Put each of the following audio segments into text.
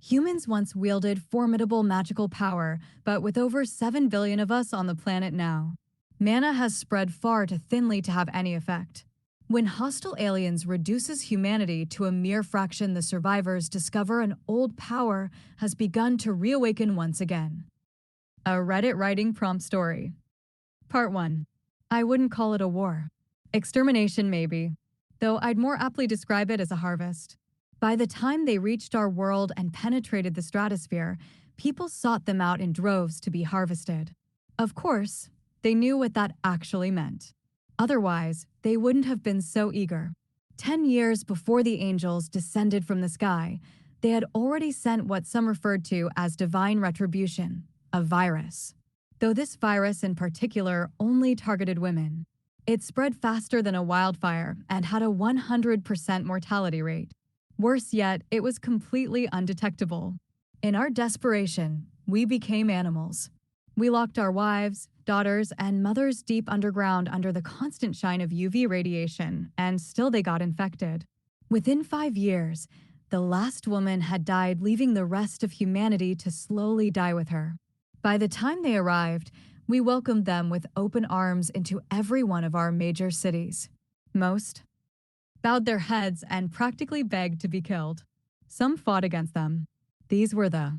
Humans once wielded formidable magical power, but with over 7 billion of us on the planet now, mana has spread far too thinly to have any effect. When hostile aliens reduces humanity to a mere fraction, the survivors discover an old power has begun to reawaken once again. A Reddit writing prompt story. Part 1. I wouldn't call it a war. Extermination maybe, though I'd more aptly describe it as a harvest. By the time they reached our world and penetrated the stratosphere, people sought them out in droves to be harvested. Of course, they knew what that actually meant. Otherwise, they wouldn't have been so eager. 10 years before the angels descended from the sky, they had already sent what some referred to as divine retribution, a virus. Though this virus in particular only targeted women, it spread faster than a wildfire and had a 100% mortality rate. Worse yet, it was completely undetectable. In our desperation, we became animals. We locked our wives, daughters, and mothers deep underground under the constant shine of UV radiation, and still they got infected. Within 5 years, the last woman had died, leaving the rest of humanity to slowly die with her. By the time they arrived, we welcomed them with open arms into every one of our major cities. Most bowed their heads and practically begged to be killed. Some fought against them. These were the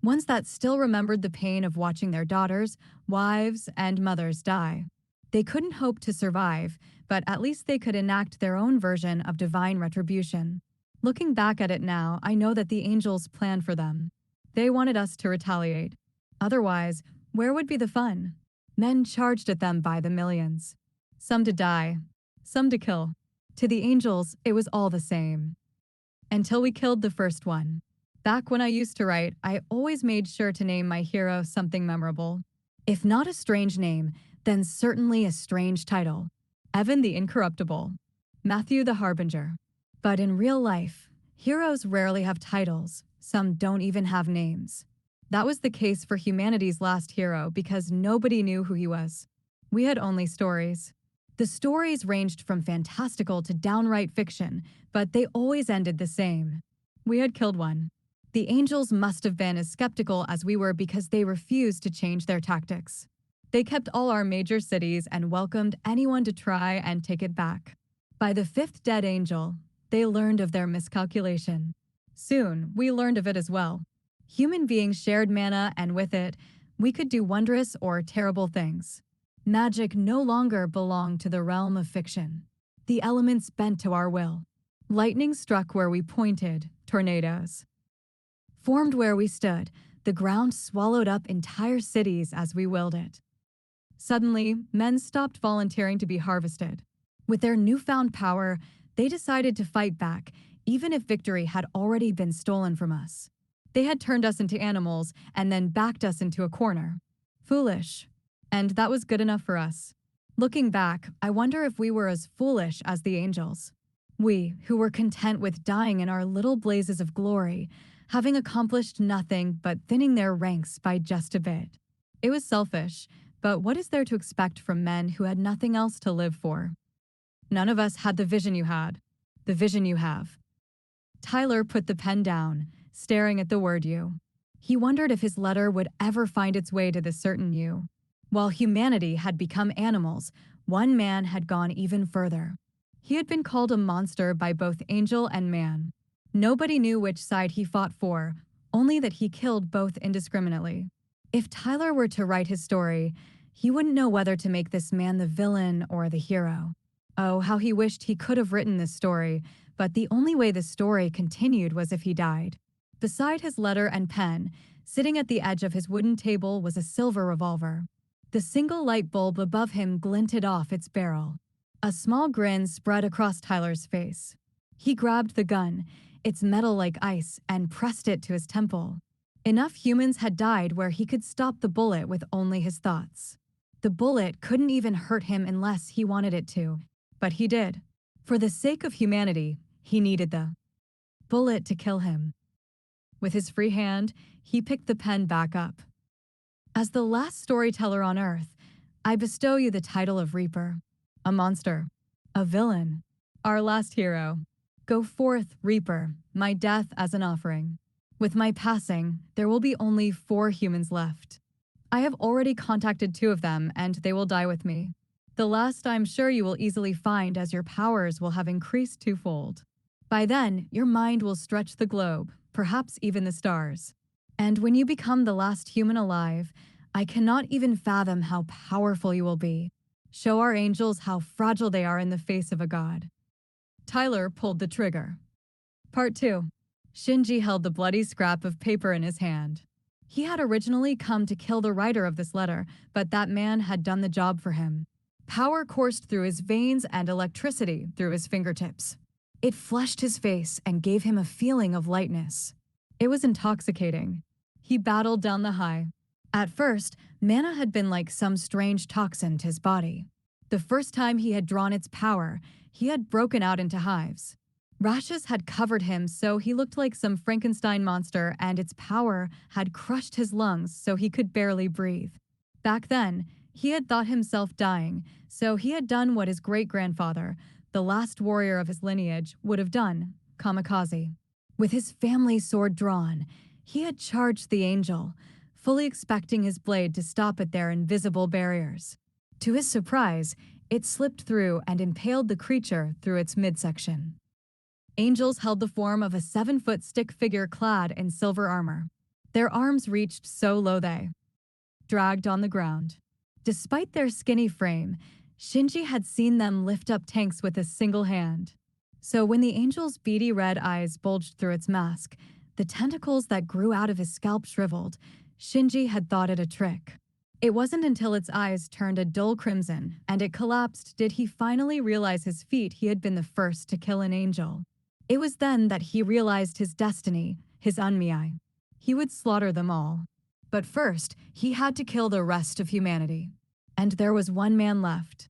ones that still remembered the pain of watching their daughters, wives, and mothers die. They couldn't hope to survive, but at least they could enact their own version of divine retribution. Looking back at it now, I know that the angels planned for them. They wanted us to retaliate. Otherwise, where would be the fun? Men charged at them by the millions. Some to die, some to kill. To the angels, it was all the same. Until we killed the first one. Back when I used to write, I always made sure to name my hero something memorable. If not a strange name, then certainly a strange title. Evan the Incorruptible. Matthew the Harbinger. But in real life, heroes rarely have titles. Some don't even have names. That was the case for humanity's last hero because nobody knew who he was. We had only stories. The stories ranged from fantastical to downright fiction, but they always ended the same. We had killed one. The angels must have been as skeptical as we were because they refused to change their tactics. They kept all our major cities and welcomed anyone to try and take it back. By the fifth dead angel, they learned of their miscalculation. Soon, we learned of it as well. Human beings shared mana, and with it, we could do wondrous or terrible things. Magic no longer belonged to the realm of fiction. The elements bent to our will. Lightning struck where we pointed, tornadoes formed where we stood, the ground swallowed up entire cities as we willed it. Suddenly, men stopped volunteering to be harvested. With their newfound power, they decided to fight back, even if victory had already been stolen from us. They had turned us into animals and then backed us into a corner. Foolish. And that was good enough for us. Looking back, I wonder if we were as foolish as the angels. We, who were content with dying in our little blazes of glory, having accomplished nothing but thinning their ranks by just a bit. It was selfish, but what is there to expect from men who had nothing else to live for? None of us had the vision you had, the vision you have. Tyler put the pen down, staring at the word you. He wondered if his letter would ever find its way to the certain you. While humanity had become animals, one man had gone even further. He had been called a monster by both angel and man. Nobody knew which side he fought for, only that he killed both indiscriminately. If Tyler were to write his story, he wouldn't know whether to make this man the villain or the hero. Oh, how he wished he could have written this story, but the only way the story continued was if he died. Beside his letter and pen, sitting at the edge of his wooden table, was a silver revolver. The single light bulb above him glinted off its barrel. A small grin spread across Tyler's face. He grabbed the gun, its metal like ice, and pressed it to his temple. Enough humans had died where he could stop the bullet with only his thoughts. The bullet couldn't even hurt him unless he wanted it to, but he did. For the sake of humanity, he needed the bullet to kill him. With his free hand, he picked the pen back up. As the last storyteller on Earth, I bestow you the title of Reaper, a monster, a villain, our last hero. Go forth, Reaper, my death as an offering. With my passing, there will be only 4 humans left. I have already contacted 2 of them, and they will die with me. The last I'm sure you will easily find, as your powers will have increased twofold. By then, your mind will stretch the globe, perhaps even the stars. And when you become the last human alive, I cannot even fathom how powerful you will be. Show our angels how fragile they are in the face of a god. Tyler pulled the trigger. Part 2. Shinji held the bloody scrap of paper in his hand. He had originally come to kill the writer of this letter, but that man had done the job for him. Power coursed through his veins and electricity through his fingertips. It flushed his face and gave him a feeling of lightness. It was intoxicating. He battled down the high. At first, mana had been like some strange toxin to his body. The first time he had drawn its power, he had broken out into hives. Rashes had covered him so he looked like some Frankenstein monster, and its power had crushed his lungs so he could barely breathe. Back then, he had thought himself dying, so he had done what his great-grandfather, the last warrior of his lineage, would have done, kamikaze. With his family sword drawn, he had charged the angel, fully expecting his blade to stop at their invisible barriers. To his surprise, it slipped through and impaled the creature through its midsection. Angels held the form of a 7-foot stick figure clad in silver armor. Their arms reached so low they dragged on the ground. Despite their skinny frame, Shinji had seen them lift up tanks with a single hand. So when the angel's beady red eyes bulged through its mask, the tentacles that grew out of his scalp shriveled, Shinji had thought it a trick. It wasn't until its eyes turned a dull crimson and it collapsed did he finally realize his feat he had been the first to kill an angel. It was then that he realized his destiny, his Unmiai. He would slaughter them all. But first, he had to kill the rest of humanity. And there was one man left.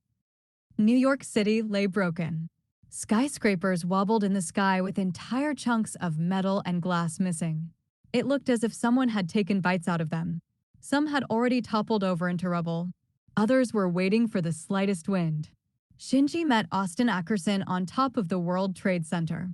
New York City lay broken. Skyscrapers wobbled in the sky with entire chunks of metal and glass missing. It looked as if someone had taken bites out of them. Some had already toppled over into rubble. Others were waiting for the slightest wind. Shinji met Austin Ackerson on top of the World Trade Center.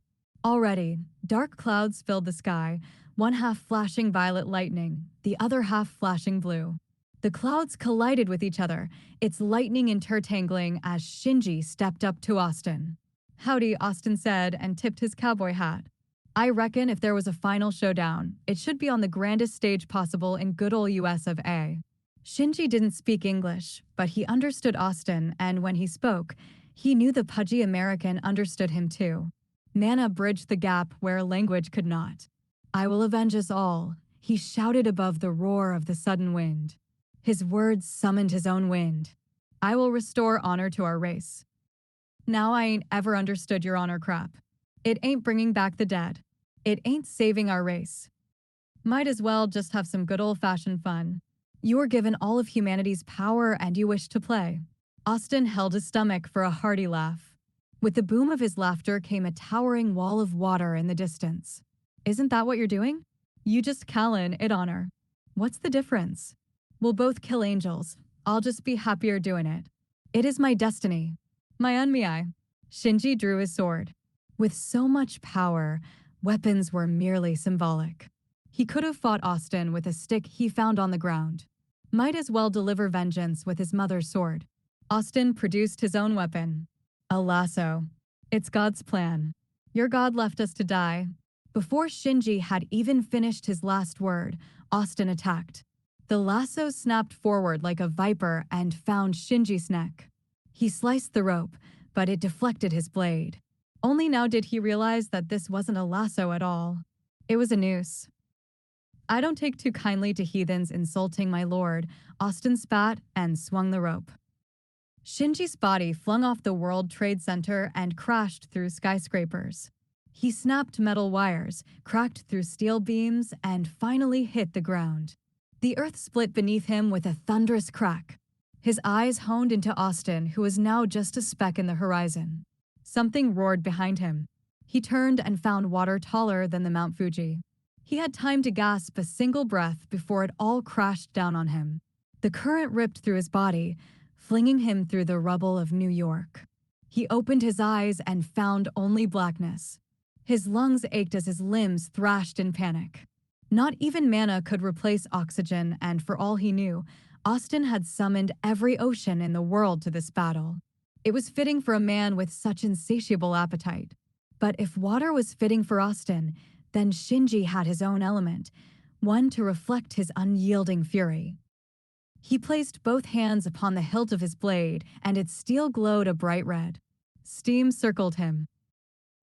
Already, dark clouds filled the sky, one half flashing violet lightning, the other half flashing blue. The clouds collided with each other, its lightning intertangling as Shinji stepped up to Austin. "Howdy," Austin said and tipped his cowboy hat. "I reckon if there was a final showdown, it should be on the grandest stage possible in good ol' US of A." Shinji didn't speak English, but he understood Austin, and when he spoke, he knew the pudgy American understood him too. Mana bridged the gap where language could not. "I will avenge us all," he shouted above the roar of the sudden wind. His words summoned his own wind. "I will restore honor to our race. Now I ain't ever understood your honor crap. It ain't bringing back the dead. It ain't saving our race. Might as well just have some good old-fashioned fun. You were given all of humanity's power and you wish to play." Austin held his stomach for a hearty laugh. With the boom of his laughter came a towering wall of water in the distance. "Isn't that what you're doing? You just Callan it honor. What's the difference? We'll both kill angels. I'll just be happier doing it. It is my destiny. My Unmiai." Shinji drew his sword. With so much power, weapons were merely symbolic. He could have fought Austin with a stick he found on the ground. Might as well deliver vengeance with his mother's sword. Austin produced his own weapon. A lasso. It's God's plan. Your God left us to die. Before Shinji had even finished his last word, Austin attacked. The lasso snapped forward like a viper and found Shinji's neck. He sliced the rope, but it deflected his blade. Only now did he realize that this wasn't a lasso at all. It was a noose. "I don't take too kindly to heathens insulting my lord," Austin spat and swung the rope. Shinji's body flung off the World Trade Center and crashed through skyscrapers. He snapped metal wires, cracked through steel beams, and finally hit the ground. The earth split beneath him with a thunderous crack. His eyes honed into Austin, who was now just a speck in the horizon. Something roared behind him. He turned and found water taller than the Mount Fuji. He had time to gasp a single breath before it all crashed down on him. The current ripped through his body, flinging him through the rubble of New York. He opened his eyes and found only blackness. His lungs ached as his limbs thrashed in panic. Not even mana could replace oxygen, and for all he knew, Austin had summoned every ocean in the world to this battle. It was fitting for a man with such insatiable appetite. But if water was fitting for Austin, then Shinji had his own element, one to reflect his unyielding fury. He placed both hands upon the hilt of his blade, and its steel glowed a bright red. Steam circled him.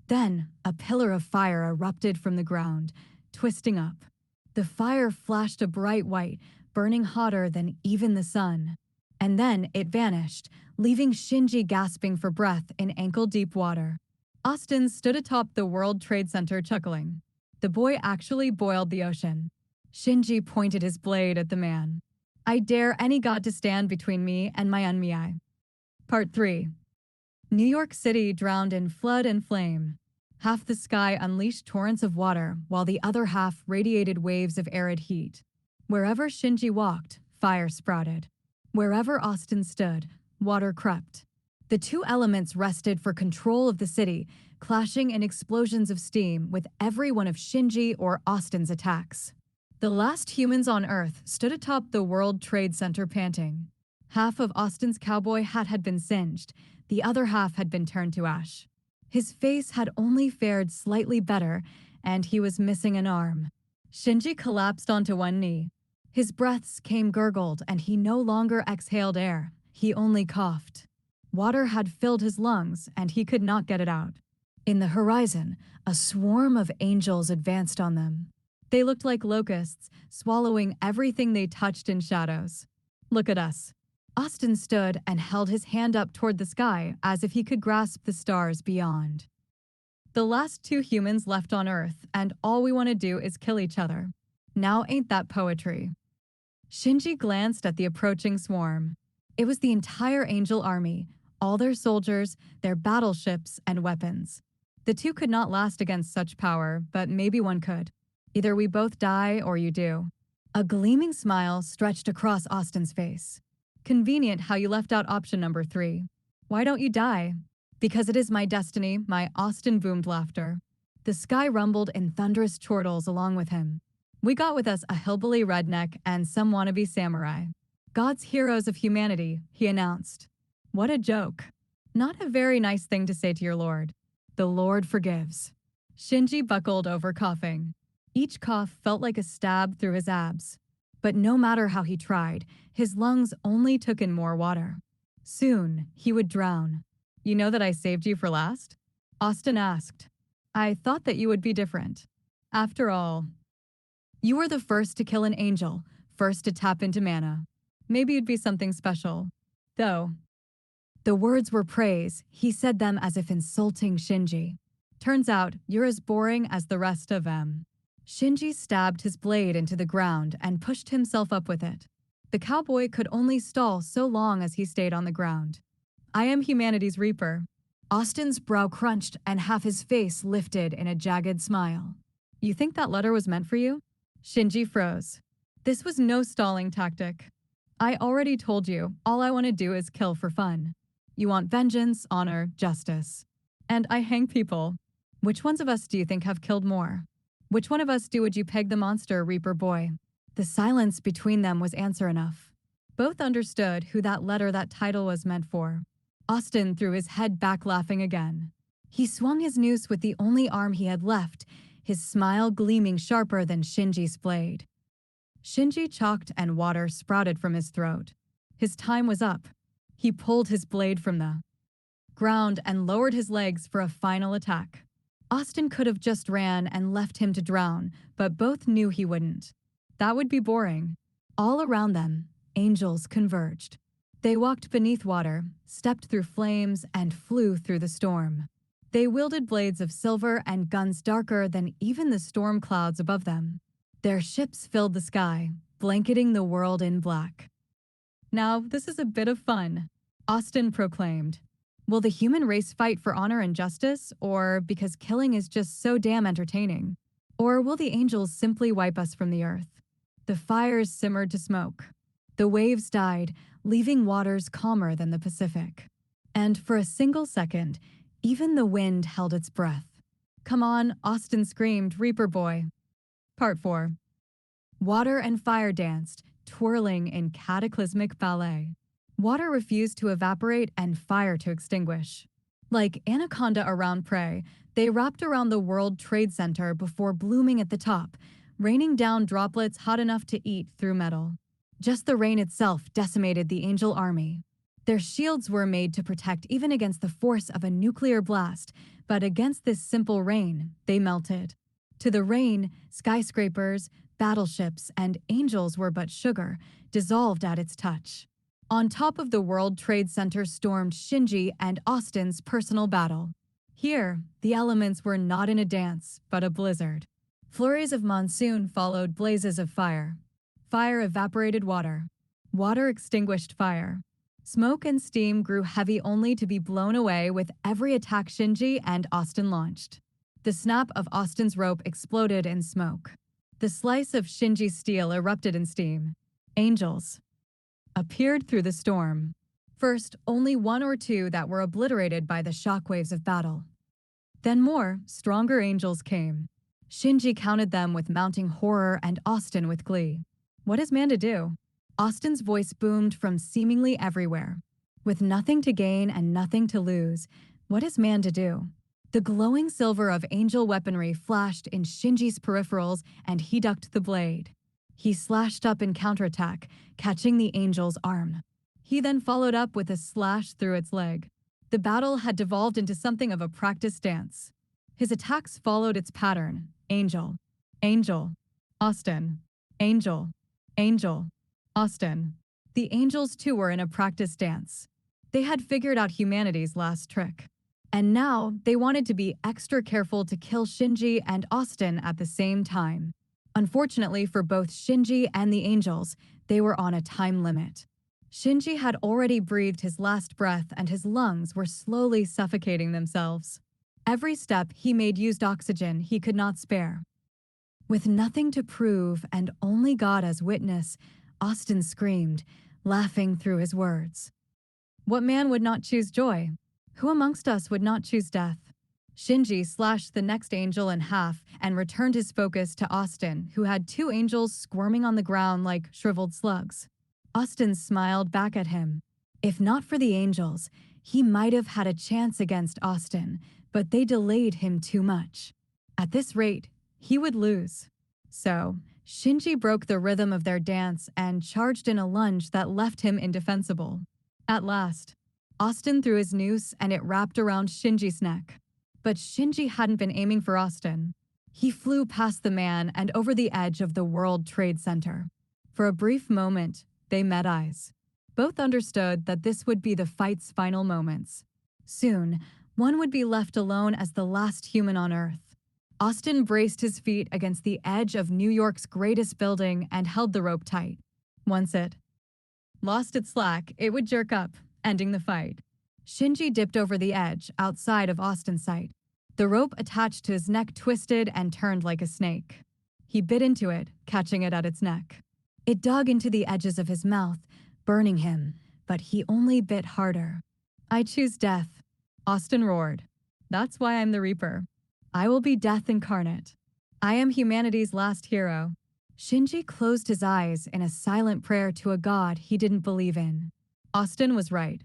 Then, a pillar of fire erupted from the ground, twisting up. The fire flashed a bright white, burning hotter than even the sun. And then it vanished, leaving Shinji gasping for breath in ankle-deep water. Austin stood atop the World Trade Center chuckling. The boy actually boiled the ocean. Shinji pointed his blade at the man. I dare any god to stand between me and my Unmiai. Part 3. New York City drowned in flood and flame. Half the sky unleashed torrents of water, while the other half radiated waves of arid heat. Wherever Shinji walked, fire sprouted. Wherever Austin stood, water crept. The two elements wrested for control of the city, clashing in explosions of steam with every one of Shinji or Austin's attacks. The last humans on Earth stood atop the World Trade Center panting. Half of Austin's cowboy hat had been singed, the other half had been turned to ash. His face had only fared slightly better, and he was missing an arm. Shinji collapsed onto one knee. His breaths came gurgled, and he no longer exhaled air, he only coughed. Water had filled his lungs, and he could not get it out. In the horizon, a swarm of angels advanced on them. They looked like locusts, swallowing everything they touched in shadows. Look at us. Austin stood and held his hand up toward the sky as if he could grasp the stars beyond. The last two humans left on Earth, and all we want to do is kill each other. Now ain't that poetry? Shinji glanced at the approaching swarm. It was the entire angel army, all their soldiers, their battleships, and weapons. The two could not last against such power, but maybe one could. Either we both die or you do. A gleaming smile stretched across Austin's face. Convenient how you left out option number 3. Why don't you die? Because it is my destiny, my Austin boomed laughter. The sky rumbled in thunderous chortles along with him. We got with us a hillbilly redneck and some wannabe samurai. God's heroes of humanity, he announced. What a joke. Not a very nice thing to say to your lord. The Lord forgives. Shinji buckled over coughing. Each cough felt like a stab through his abs. But no matter how he tried, his lungs only took in more water. Soon, he would drown. You know that I saved you for last? Austin asked. I thought that you would be different. After all, you were the first to kill an angel, first to tap into mana. Maybe you'd be something special. Though, the words were praise, he said them as if insulting Shinji. Turns out, you're as boring as the rest of them. Shinji stabbed his blade into the ground and pushed himself up with it. The cowboy could only stall so long as he stayed on the ground. I am humanity's reaper. Austin's brow crunched and half his face lifted in a jagged smile. You think that letter was meant for you? Shinji froze. This was no stalling tactic. I already told you, all I want to do is kill for fun. You want vengeance, honor, justice. And I hang people. Which ones of us do you think have killed more? Which one of us would you peg the monster, Reaper boy? The silence between them was answer enough. Both understood who that letter, that title was meant for. Austin threw his head back laughing again. He swung his noose with the only arm he had left, his smile gleaming sharper than Shinji's blade. Shinji chalked and water sprouted from his throat. His time was up. He pulled his blade from the ground and lowered his legs for a final attack. Austin could have just ran and left him to drown, but both knew he wouldn't. That would be boring. All around them, angels converged. They walked beneath water, stepped through flames, and flew through the storm. They wielded blades of silver and guns darker than even the storm clouds above them. Their ships filled the sky, blanketing the world in black. Now, this is a bit of fun, Austin proclaimed. Will the human race fight for honor and justice, or because killing is just so damn entertaining? Or will the angels simply wipe us from the earth? The fires simmered to smoke. The waves died, leaving waters calmer than the Pacific. And for a single second, even the wind held its breath. Come on, Austin screamed, Reaper boy. Part 4. Water and fire danced, twirling in cataclysmic ballet. Water refused to evaporate and fire to extinguish. Like anaconda around prey, they wrapped around the World Trade Center before blooming at the top, raining down droplets hot enough to eat through metal. Just the rain itself decimated the Angel army. Their shields were made to protect even against the force of a nuclear blast, but against this simple rain, they melted. To the rain, skyscrapers, battleships, and angels were but sugar, dissolved at its touch. On top of the World Trade Center stormed Shinji and Austin's personal battle. Here, the elements were not in a dance, but a blizzard. Flurries of monsoon followed blazes of fire. Fire evaporated water. Water extinguished fire. Smoke and steam grew heavy only to be blown away with every attack Shinji and Austin launched. The snap of Austin's rope exploded in smoke. The slice of Shinji's steel erupted in steam. Angels appeared through the storm. First, only one or two that were obliterated by the shockwaves of battle. Then more, stronger angels came. Shinji counted them with mounting horror and Austin with glee. What is man to do? Austin's voice boomed from seemingly everywhere. With nothing to gain and nothing to lose, what is man to do? The glowing silver of angel weaponry flashed in Shinji's peripherals and he ducked the blade. He slashed up in counterattack, catching the angel's arm. He then followed up with a slash through its leg. The battle had devolved into something of a practice dance. His attacks followed its pattern. Angel. Angel. Austin. Angel. Angel. Austin. The angels too were in a practice dance. They had figured out humanity's last trick. And now they wanted to be extra careful to kill Shinji and Austin at the same time. Unfortunately for both Shinji and the angels, they were on a time limit. Shinji had already breathed his last breath and his lungs were slowly suffocating themselves. Every step he made used oxygen he could not spare. With nothing to prove and only God as witness, Austin screamed, laughing through his words. What man would not choose joy? Who amongst us would not choose death? Shinji slashed the next angel in half and returned his focus to Austin, who had two angels squirming on the ground like shriveled slugs. Austin smiled back at him. If not for the angels, he might have had a chance against Austin, but they delayed him too much. At this rate, he would lose. So, Shinji broke the rhythm of their dance and charged in a lunge that left him indefensible. At last, Austin threw his noose and it wrapped around Shinji's neck. But Shinji hadn't been aiming for Austin. He flew past the man and over the edge of the World Trade Center. For a brief moment, they met eyes. Both understood that this would be the fight's final moments. Soon, one would be left alone as the last human on Earth. Austin braced his feet against the edge of New York's greatest building and held the rope tight. Once it lost its slack, it would jerk up, ending the fight. Shinji dipped over the edge, outside of Austin's sight. The rope attached to his neck twisted and turned like a snake. He bit into it, catching it at its neck. It dug into the edges of his mouth, burning him, but he only bit harder. I choose death, Austin roared. That's why I'm the Reaper. I will be death incarnate. I am humanity's last hero. Shinji closed his eyes in a silent prayer to a god he didn't believe in. Austin was right.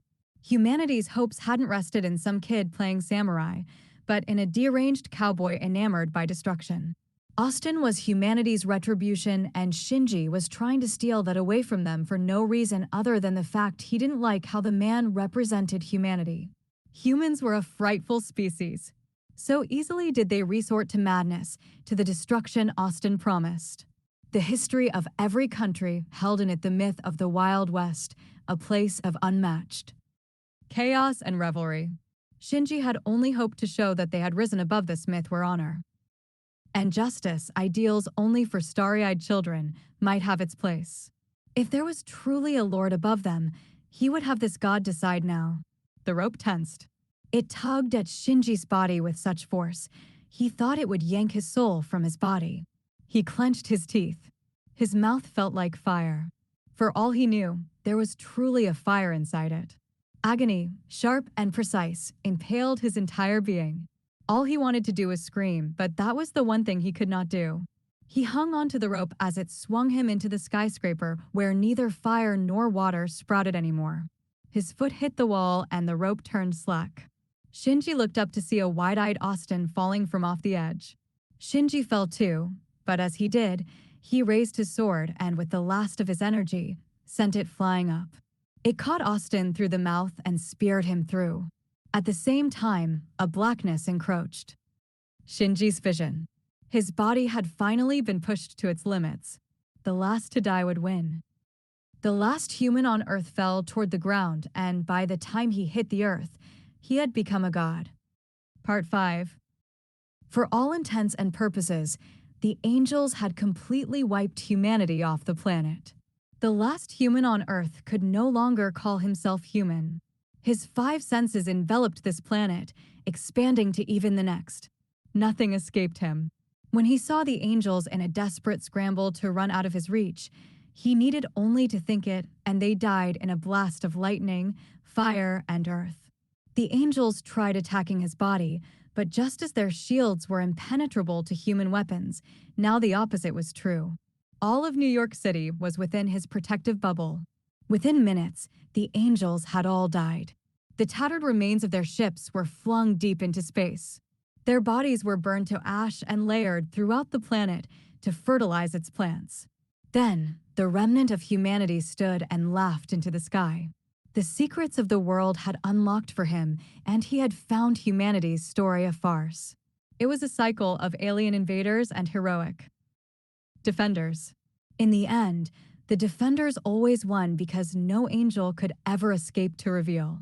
Humanity's hopes hadn't rested in some kid playing samurai, but in a deranged cowboy enamored by destruction. Austin was humanity's retribution, and Shinji was trying to steal that away from them for no reason other than the fact he didn't like how the man represented humanity. Humans were a frightful species. So easily did they resort to madness, to the destruction Austin promised. The history of every country held in it the myth of the Wild West, a place of unmatched chaos and revelry. Shinji had only hoped to show that they had risen above this myth where honor and justice, ideals only for starry-eyed children, might have its place. If there was truly a lord above them, he would have this god decide now. The rope tensed. It tugged at Shinji's body with such force, he thought it would yank his soul from his body. He clenched his teeth. His mouth felt like fire. For all he knew, there was truly a fire inside it. Agony, sharp and precise, impaled his entire being. All he wanted to do was scream, but that was the one thing he could not do. He hung onto the rope as it swung him into the skyscraper where neither fire nor water sprouted anymore. His foot hit the wall and the rope turned slack. Shinji looked up to see a wide-eyed Austin falling from off the edge. Shinji fell too, but as he did, he raised his sword and with the last of his energy, sent it flying up. It caught Austin through the mouth and speared him through. At the same time, a blackness encroached. Shinji's vision. His body had finally been pushed to its limits. The last to die would win. The last human on Earth fell toward the ground, and by the time he hit the Earth, he had become a god. Part 5. For all intents and purposes, the angels had completely wiped humanity off the planet. The last human on Earth could no longer call himself human. His 5 senses enveloped this planet, expanding to even the next. Nothing escaped him. When he saw the angels in a desperate scramble to run out of his reach, he needed only to think it, and they died in a blast of lightning, fire, and earth. The angels tried attacking his body, but just as their shields were impenetrable to human weapons, now the opposite was true. All of New York City was within his protective bubble. Within minutes, the angels had all died. The tattered remains of their ships were flung deep into space. Their bodies were burned to ash and layered throughout the planet to fertilize its plants. Then, the remnant of humanity stood and laughed into the sky. The secrets of the world had unlocked for him, and he had found humanity's story a farce. It was a cycle of alien invaders and heroic defenders. In the end, the defenders always won because no angel could ever escape to reveal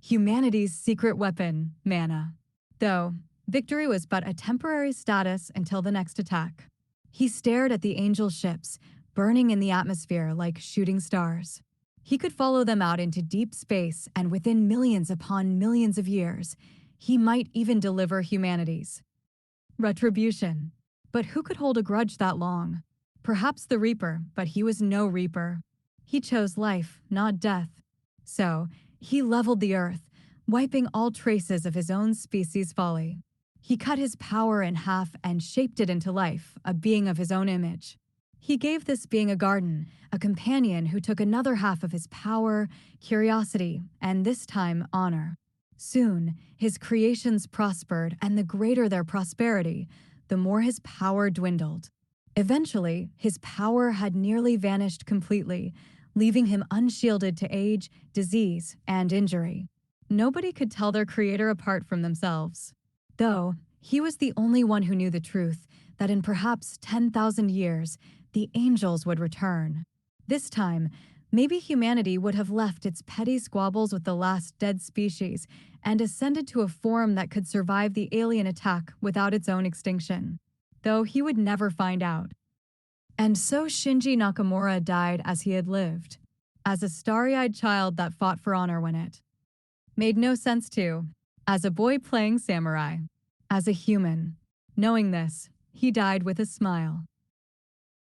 humanity's secret weapon, mana. Though, victory was but a temporary status until the next attack. He stared at the angel ships, burning in the atmosphere like shooting stars. He could follow them out into deep space, and within millions upon millions of years, he might even deliver humanity's retribution. But who could hold a grudge that long? Perhaps the Reaper, but he was no Reaper. He chose life, not death. So, he leveled the earth, wiping all traces of his own species' folly. He cut his power in half and shaped it into life, a being of his own image. He gave this being a garden, a companion who took another half of his power, curiosity, and this time honor. Soon, his creations prospered, and the greater their prosperity, the more his power dwindled. Eventually, his power had nearly vanished completely, leaving him unshielded to age, disease, and injury. Nobody could tell their creator apart from themselves. Though, he was the only one who knew the truth, that in perhaps 10,000 years, the angels would return. This time, maybe humanity would have left its petty squabbles with the last dead species and ascended to a form that could survive the alien attack without its own extinction. Though he would never find out. And so Shinji Nakamura died as he had lived, as a starry-eyed child that fought for honor when it made no sense to, as a boy playing samurai, as a human. Knowing this, he died with a smile.